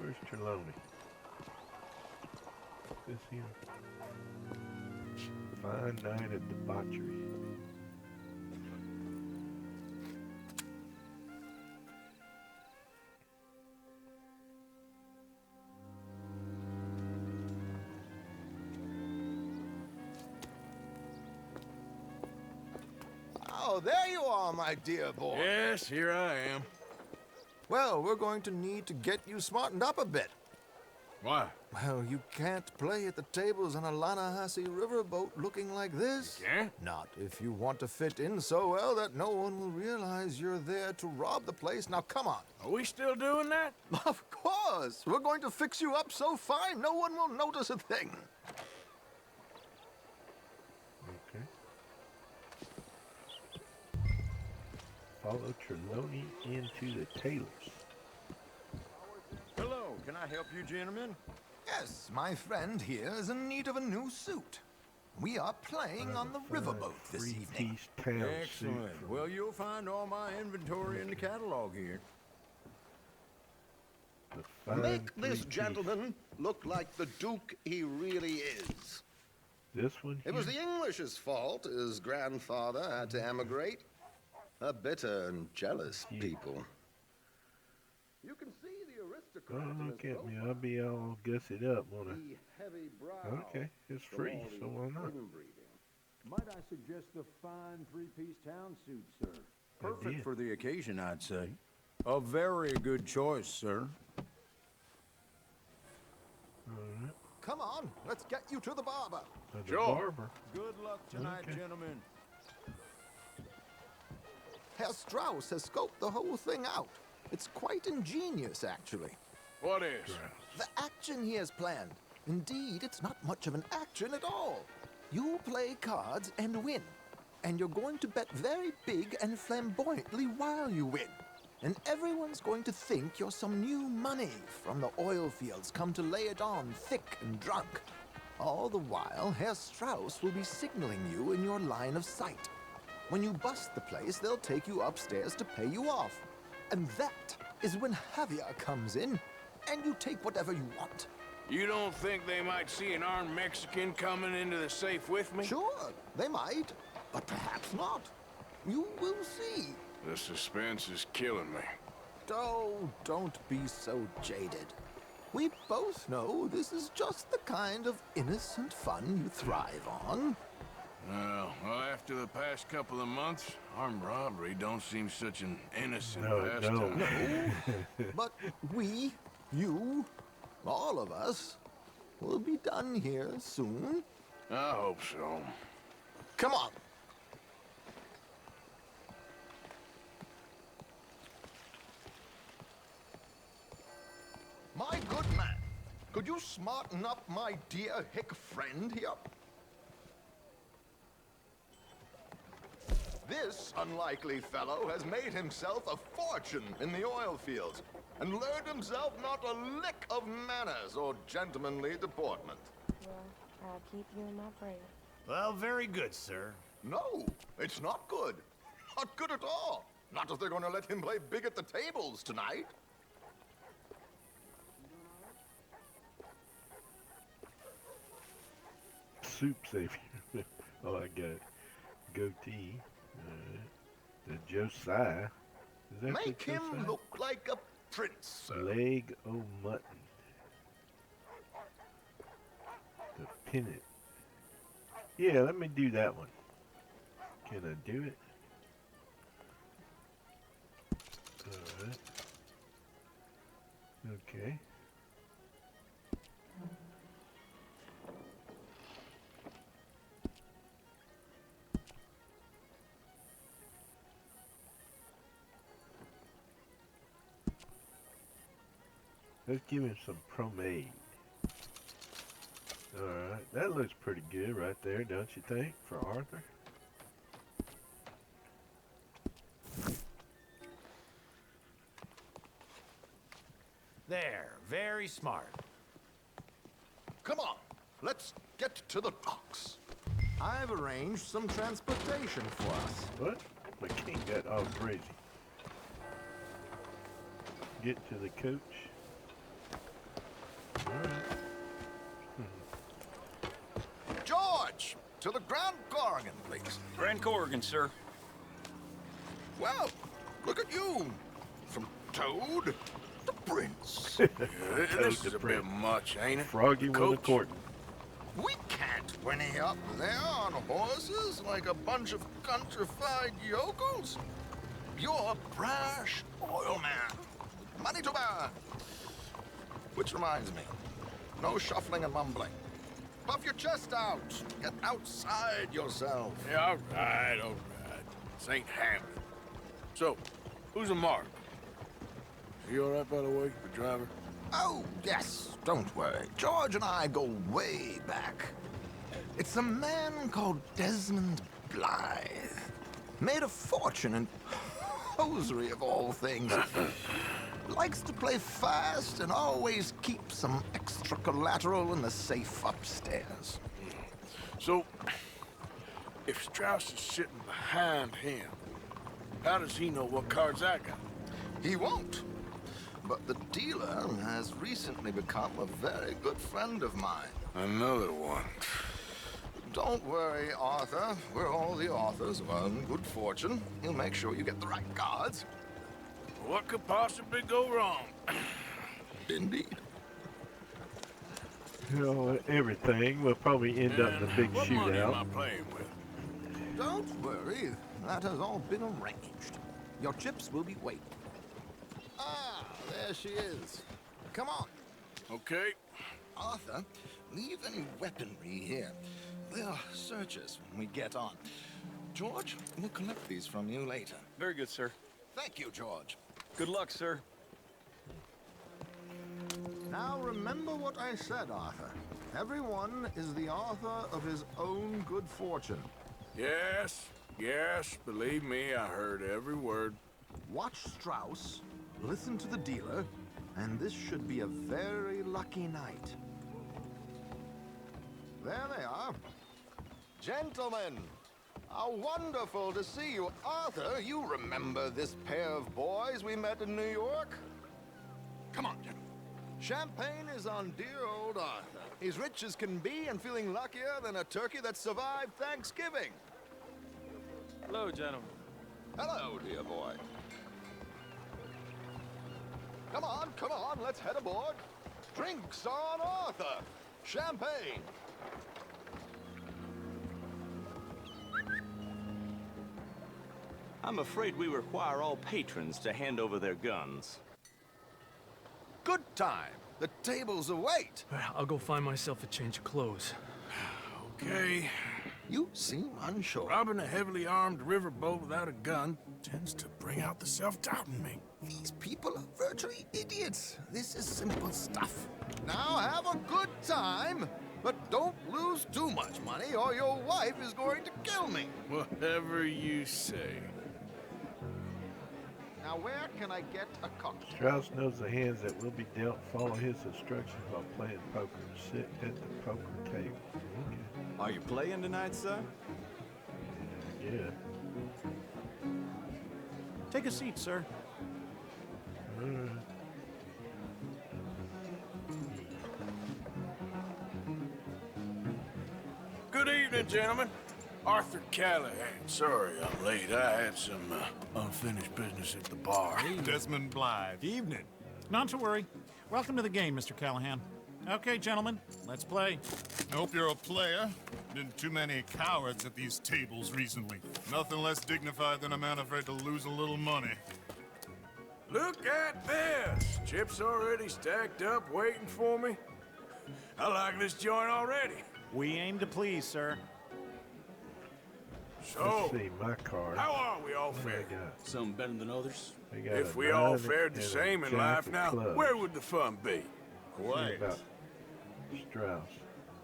Where's Trelawney? This here. Fine night of debauchery. Oh, there you are, my dear boy. Yes, here I am. Well, we're going to need to get you smartened up a bit. Why? Well, you can't play at the tables on a Lanahasi riverboat looking like this. You can't? Not if you want to fit in so well that no one will realize you're there to rob the place. Now, come on. Are we still doing that? Of course. We're going to fix you up so fine no one will notice a thing. Okay. Follow Trelawney into the tailor's. Hello, can I help you, gentlemen? Yes, my friend here is in need of a new suit. We are playing on the riverboat this evening. Three-piece town Excellent. suit. Well, you'll find all my inventory in the catalog here. Make this three-piece. gentleman look like the Duke he really is. This one It was the here? English's fault his grandfather had to emigrate. A bitter and jealous people. You can see the aristocrat Oh, in look his at me. profile. I'll be all gussied up, won't I? The heavy brow Okay, it's from free, all so the why not? inbreeding. Might I suggest a fine three-piece town suit, sir? I Perfect did. for the occasion, I'd say. A very good choice, sir. Alright. Come on, let's get you to the barber. The Sure. barber. Good luck tonight, Okay. gentlemen. Herr Strauss has scoped the whole thing out. It's quite ingenious, actually. What is? The action he has planned. Indeed, it's not much of an action at all. You play cards and win. And you're going to bet very big and flamboyantly while you win. And everyone's going to think you're some new money from the oil fields come to lay it on thick and drunk. All the while, Herr Strauss will be signaling you in your line of sight. When you bust the place, they'll take you upstairs to pay you off. And that is when Javier comes in, and you take whatever you want. You don't think they might see an armed Mexican coming into the safe with me? Sure, they might, but perhaps not. You will see. The suspense is killing me. Oh, don't be so jaded. We both know this is just the kind of innocent fun you thrive on. Well, after the past couple of months, armed robbery don't seem such an innocent No, it pastime. don't. But we, you, all of us, will be done here soon. I hope so. Come on. My good man, could you smarten up my dear hick friend here? This unlikely fellow has made himself a fortune in the oil fields and learned himself not a lick of manners or gentlemanly deportment. Well, I'll keep you in my prayers. Well, very good, sir. No, it's not good. Not good at all. Not if they're going to let him play big at the tables tonight. Soup savior. Oh, I got it. Goatee. The Josiah. Is that Make the him Josiah? look like a prince, sir. Leg o' mutton. The pennant. Yeah, let me do that one. Can I do it? Alright. Okay. Let's give him some pomade. Alright, that looks pretty good right there, don't you think, for Arthur? There, very smart. Come on, let's get to the docks. I've arranged some transportation for us. What? My king got all crazy. Get to the coach. George, to the Grand Corrigan, please. Grand Corrigan, sir. Well, look at you. From Toad to Prince. This is a bit much, ain't it? Froggy with a Coach? court. We can't whinny up there on horses like a bunch of countrified yokels. You're a brash oil man. Money to burn. Which reminds me, no shuffling and mumbling. Puff your chest out. Get outside yourself. Yeah, all right, all right. This ain't Hamlet. So, who's a mark? Is he all right, by the way, the driver? Oh, yes, don't worry. George and I go way back. It's a man called Desmond Blythe. Made a fortune in hosiery of all things. Likes to play fast and always keeps some extra collateral in the safe upstairs. So, if Strauss is sitting behind him, how does he know what cards I got? He won't. But the dealer has recently become a very good friend of mine. Another one. Don't worry, Arthur. We're all the authors of good fortune. He'll make sure you get the right cards. What could possibly go wrong? Indeed. You know, everything will probably end up in a big What money am I shootout. playing with? Don't worry. That has all been arranged. Your chips will be waiting. Ah, there she is. Come on. Okay. Arthur, leave any weaponry here. They'll search us when we get on. George, we'll collect these from you later. Very good, sir. Thank you, George. Good luck, sir. Now remember what I said, Arthur. Everyone is the author of his own good fortune. Yes, yes, believe me, I heard every word. Watch Strauss, listen to the dealer, and this should be a very lucky night. There they are. Gentlemen, how wonderful to see you. Arthur, you remember this pair of boys we met in New York? Come on, gentlemen. Champagne is on dear old Arthur. He's rich as can be and feeling luckier than a turkey that survived Thanksgiving. Hello, gentlemen. Hello, dear boy. Come on, let's head aboard. Drinks on Arthur. Champagne. I'm afraid we require all patrons to hand over their guns. Good time. The tables await. I'll go find myself a change of clothes. Okay. You seem unsure. Robbing a heavily armed riverboat without a gun tends to bring out the self-doubt in me. These people are virtually idiots. This is simple stuff. Now have a good time, but don't lose too much money or your wife is going to kill me. Whatever you say. Now where can I get a cocktail? Strauss knows the hands that will be dealt. Follow his instructions while playing poker. Sit at the poker table. Okay. Are you playing tonight, sir? Yeah. Take a seat, sir. Good evening, gentlemen. Arthur Callahan. Sorry I'm late. I had some unfinished business at the bar. Desmond Blythe. Evening. Not to worry. Welcome to the game, Mr. Callahan. Okay, gentlemen, let's play. I hope you're a player. Been too many cowards at these tables recently. Nothing less dignified than a man afraid to lose a little money. Look at this. Chips already stacked up, waiting for me. I like this joint already. We aim to please, sir. So, Let's see, my card. how are we all What do I faring? got? Some better than others. I got If a we all nine fared the and a same in jack life of now, clubs. where would the fun be? What about Strauss?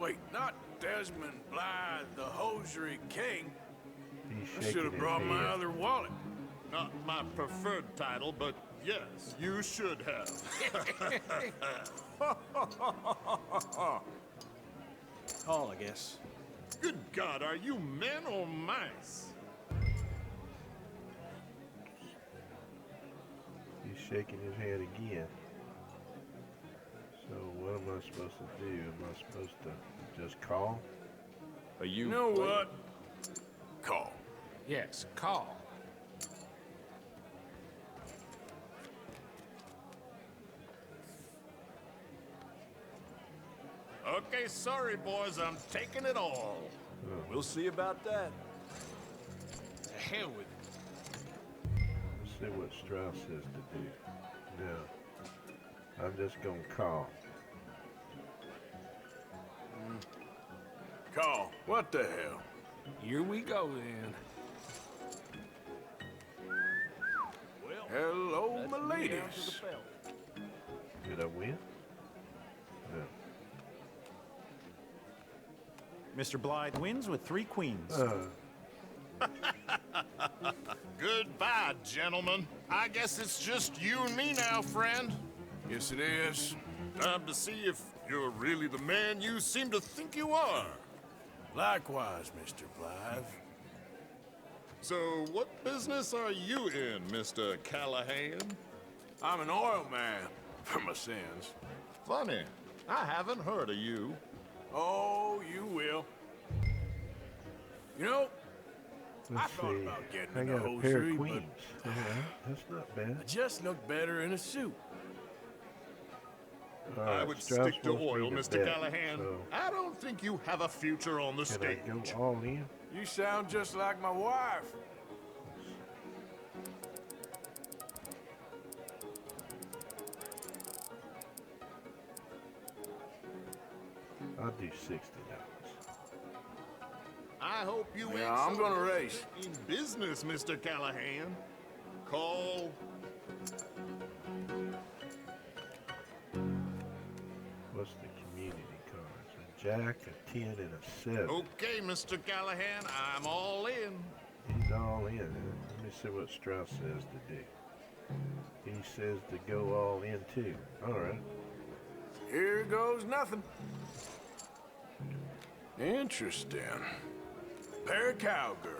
Wait, not Desmond Blythe, the hosiery king. He's I shaking should have his brought my head. other wallet. Not my preferred title, but yes, you should have. Call, I guess. Good God, are you men or mice? He's shaking his head again. So what am I I supposed to do? Am I supposed to just call? Are you? You know what? Call. Yes, call. Okay, sorry, boys, I'm taking it all. We'll see about that. To hell with it. Let's see what Strauss says to do. No. I'm just gonna call. Call. What the hell? Here we go then. Well, Hello, my that's me down to ladies. the belt. Did I win? No. Mr. Blythe wins with 3 queens. Goodbye, gentlemen. I guess it's just you and me now, friend. Yes, it is. Time to see if you're really the man you seem to think you are. Likewise, Mr. Blythe. So, what business are you in, Mr. Callahan? I'm an oil man, for my sins. Funny, I haven't heard of you. Oh, you will. You know, I Let's thought see. about getting I in the got a pair hosiery, of but queens. That's not bad. I just look better in a suit. All I right, would Strauss stick to wants me oil, to Mr. bet, Callahan. so I don't think you have a future on the can stage. I go all in? You sound just like my wife. I'll do $60. I hope you Yeah, ain't I'm so gonna race. in business, Mr. Callahan. Call. What's the community cards? A jack, a 10, and a 7. Okay, Mr. Callahan, I'm all in. He's all in. Let me see what Strauss says to do. He says to go all in too. All right. Here goes nothing. Interesting. Pair of cowgirls.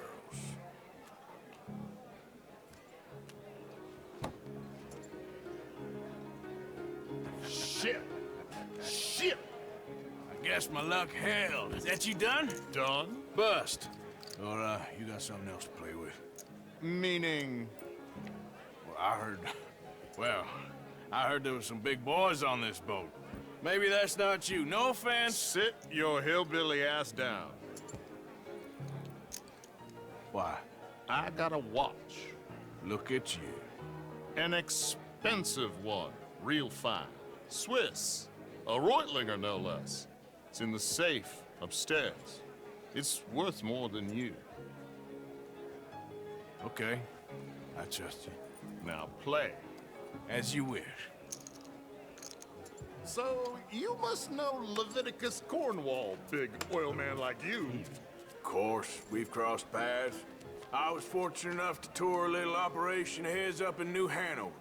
Shit. Shit. I guess my luck held. Is that you done? Done? Bust. Or, you got something else to play with? Meaning. Well, I heard there was some big boys on this boat. Maybe that's not you. No offense. Sit your hillbilly ass down. Why? I got a watch. Look at you. An expensive one. Real fine. Swiss. A Reutlinger, no less. It's in the safe upstairs. It's worth more than you. Okay. I trust you. Now play. As you wish. So, you must know Leviticus Cornwall, big oil man like you. Of course, we've crossed paths. I was fortunate enough to tour a little operation of his up in New Hanover.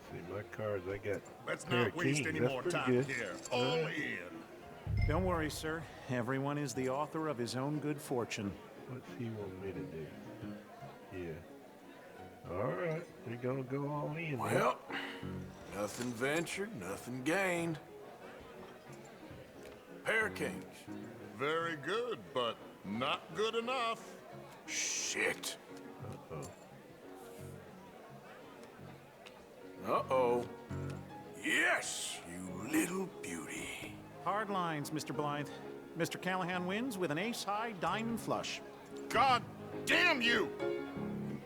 See my cards. I got. Let's pair not of waste kings. any That's more pretty time good. here. All in. Don't worry, sir. Everyone is the author of his own good fortune. What's he want me to do? Yeah. All right. We're gonna go all in. Well, nothing ventured, nothing gained. Pair of kings. Very good, but not good enough. Shit. Uh-oh. Uh-oh. Yes, you little beauty. Hard lines, Mr. Blythe. Mr. Callahan wins with an ace-high diamond flush. God damn you!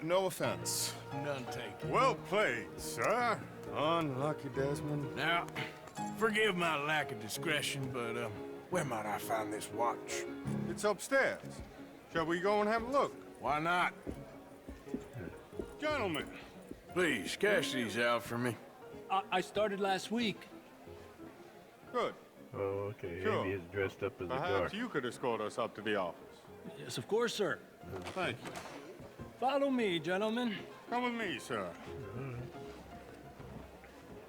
No offense. None taken. Well played, sir. Unlucky, Desmond. Now, forgive my lack of discretion, but, where might I find this watch? It's upstairs. Shall we go and have a look? Why not? Gentlemen. Please, cash these out for me. I started last week. Good. Oh, okay. Sure. Amy is dressed up as a Perhaps guard. you could escort us up to the office. Yes, of course, sir. Thank you. Follow me, gentlemen. Come with me, sir.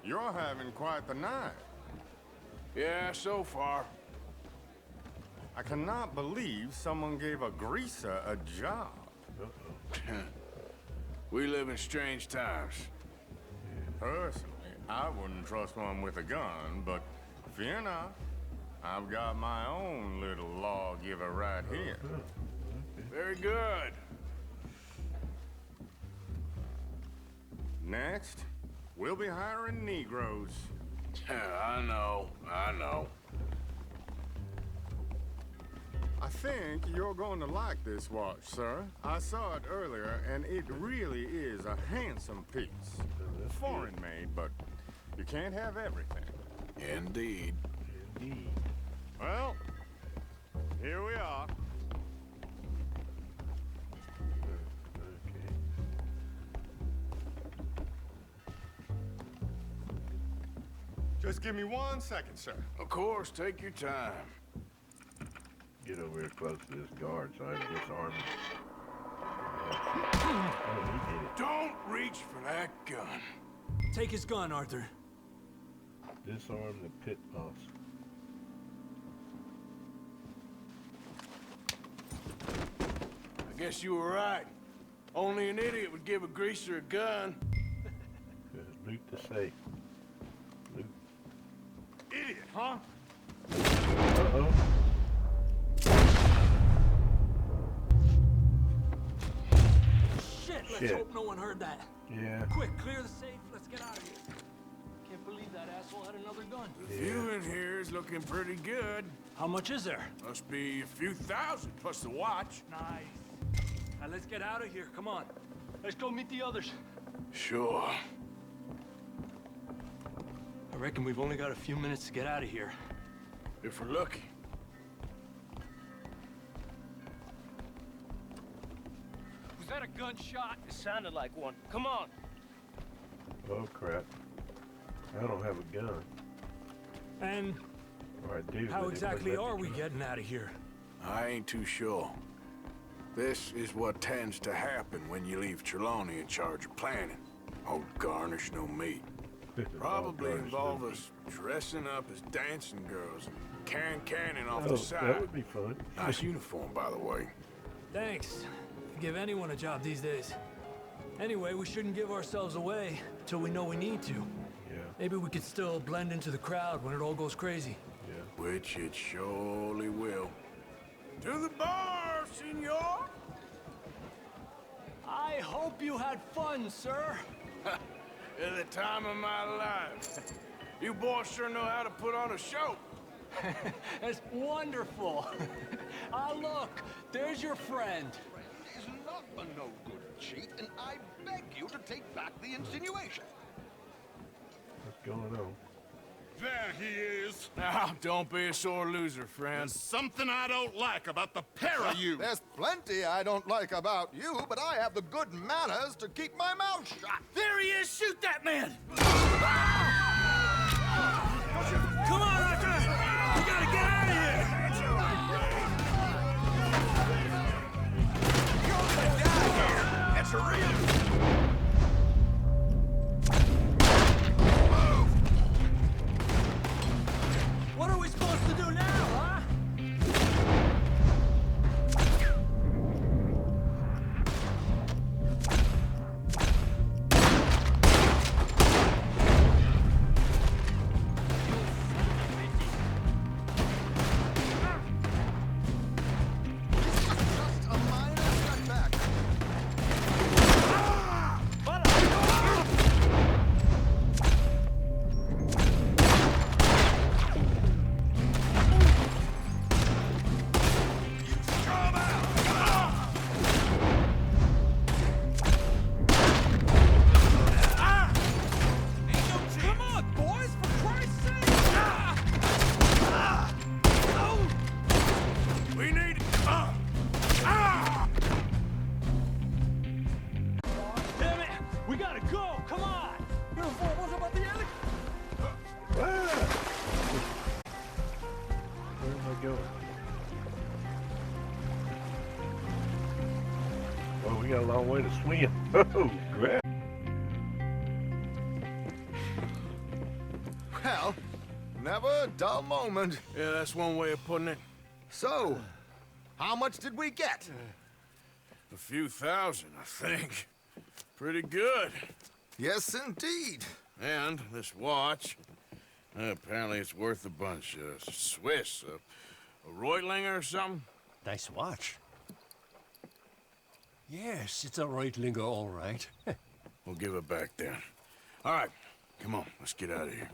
You're having quite the night. Yeah, so far. I cannot believe someone gave a greaser a job. We live in strange times. Personally, I wouldn't trust one with a gun, but fear not. I've got my own little lawgiver right here. Very good. Next, we'll be hiring Negroes. I know. I think you're going to like this watch, sir. I saw it earlier, and it really is a handsome piece. Foreign made, but you can't have everything. Indeed. Well, here we are. Okay. Just give me 1 second, sir. Of course, take your time. Get over here close to this guard so I can disarm him. Oh, he did it. Don't reach for that gun. Take his gun, Arthur. Disarm the pit boss. I guess you were right. Only an idiot would give a greaser a gun. Loot the safe. Loot. Idiot, huh? Uh-oh. Shit, let's Shit. hope no one heard that. Yeah. Quick, clear the safe. Let's get out of here. Can't believe that asshole had another gun. The view in here is looking pretty good. How much is there? Must be a few thousand plus the watch. Nice. Now let's get out of here. Come on. Let's go meet the others. Sure. I reckon we've only got a few minutes to get out of here. If we're lucky. Was that a gunshot? It sounded like one. Come on. Oh, crap. I don't have a gun. And Or I do. how but it exactly wouldn't let are me we drive. getting out of here? I ain't too sure. This is what tends to happen when you leave Trelawney in charge of planning. Oh, garnish no meat. Probably garnish no involve meat. us dressing up as dancing girls and canning off Oh, the side. that would be fun. Nice uniform, by the way. Thanks. Give anyone a job these days. Anyway, we shouldn't give ourselves away till we know we need to. Yeah, Maybe we could still blend into the crowd when it all goes crazy. yeah. Which it surely will. To the bar, senor! I hope you had fun, sir. At the time of my life. You boys sure know how to put on a show. That's wonderful. Ah, look, there's your friend. Is not a no good cheat, and I beg you to take back the insinuation. What's going on? There he is. Now, don't be a sore loser, friend. There's something I don't like about the pair of you. There's plenty I don't like about you, but I have the good manners to keep my mouth shut. There he is! Shoot that man! Come on, Arthur! We gotta get out of here! That's a real... What are we supposed to do now, huh? Just a minor setback. Come on, boys, for Christ's sake! We need... Damn it! We gotta go! Come on! What about the alley? Where am I going? Well, we got a long way to swim. Oh, crap. Well, never a dull moment. Yeah, that's one way of putting it. So, how much did we get? A few thousand, I think. Pretty good. Yes, indeed. And this watch, apparently it's worth a bunch. Swiss, a Reutlinger or something? Nice watch. Yes, it's a Reutlinger, all right. We'll give it back then. All right, come on, let's get out of here.